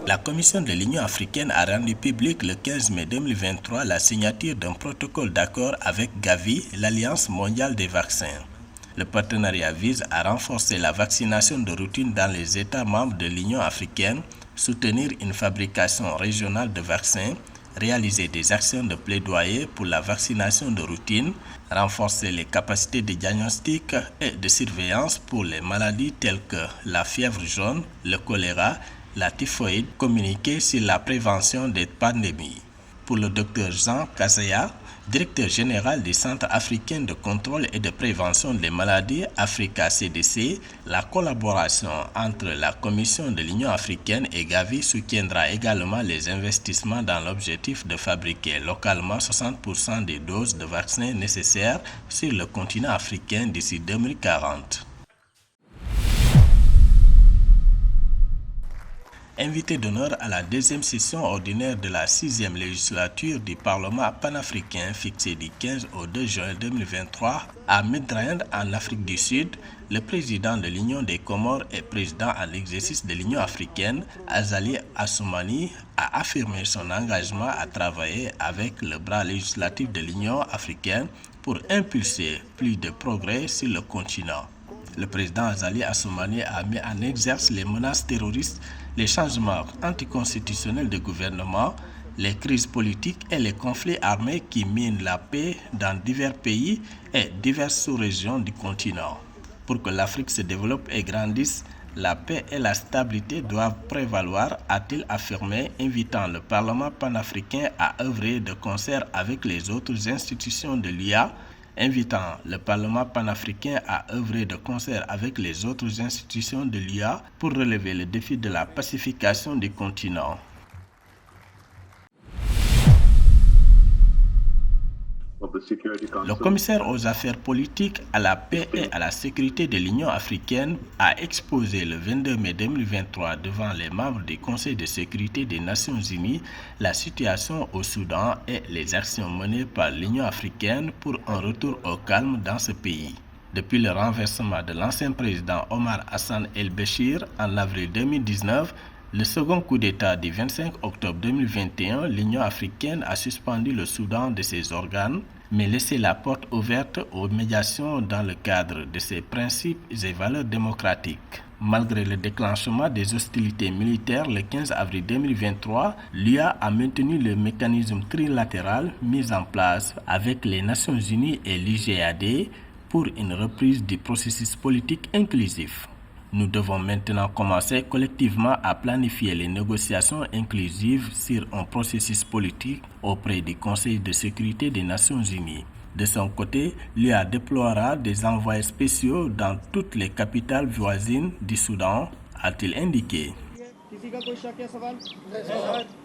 La Commission de l'Union africaine a rendu public le 15 mai 2023 la signature d'un protocole d'accord avec Gavi, l'Alliance mondiale des vaccins. Le partenariat vise à renforcer la vaccination de routine dans les États membres de l'Union africaine, soutenir une fabrication régionale de vaccins, réaliser des actions de plaidoyer pour la vaccination de routine, renforcer les capacités de diagnostic et de surveillance pour les maladies telles que la fièvre jaune, le choléra, la typhoïde, communiquer sur la prévention des pandémies. Pour le Dr Jean Kazaya, directeur général du Centre africain de contrôle et de prévention des maladies Africa CDC, la collaboration entre la Commission de l'Union africaine et Gavi soutiendra également les investissements dans l'objectif de fabriquer localement 60% des doses de vaccins nécessaires sur le continent africain d'ici 2040. Invité d'honneur à la deuxième session ordinaire de la 6e législature du Parlement panafricain fixée du 15 au 2 juin 2023 à Midrand en Afrique du Sud, le président de l'Union des Comores et président en exercice de l'Union africaine, Azali Assoumani, a affirmé son engagement à travailler avec le bras législatif de l'Union africaine pour impulser plus de progrès sur le continent. Le président Azali Assoumani a mis en exergue les menaces terroristes, les changements anticonstitutionnels de gouvernement, les crises politiques et les conflits armés qui minent la paix dans divers pays et diverses sous-régions du continent. Pour que l'Afrique se développe et grandisse, la paix et la stabilité doivent prévaloir, a-t-il affirmé, invitant le Parlement panafricain à œuvrer de concert avec les autres institutions de l'UA, invitant le Parlement panafricain à œuvrer de concert avec les autres institutions de l'UA pour relever le défi de la pacification du continent. Le commissaire aux affaires politiques, à la paix et à la sécurité de l'Union africaine a exposé le 22 mai 2023 devant les membres du Conseil de sécurité des Nations Unies la situation au Soudan et les actions menées par l'Union africaine pour un retour au calme dans ce pays. Depuis le renversement de l'ancien président Omar Hassan el-Béchir en avril 2019, le second coup d'État du 25 octobre 2021, l'Union africaine a suspendu le Soudan de ses organes, mais laissé la porte ouverte aux médiations dans le cadre de ses principes et valeurs démocratiques. Malgré le déclenchement des hostilités militaires le 15 avril 2023, l'UA a maintenu le mécanisme trilatéral mis en place avec les Nations Unies et l'IGAD pour une reprise du processus politique inclusif. Nous devons maintenant commencer collectivement à planifier les négociations inclusives sur un processus politique auprès du Conseil de sécurité des Nations Unies. De son côté, l'UA déploiera des envoyés spéciaux dans toutes les capitales voisines du Soudan, a-t-il indiqué.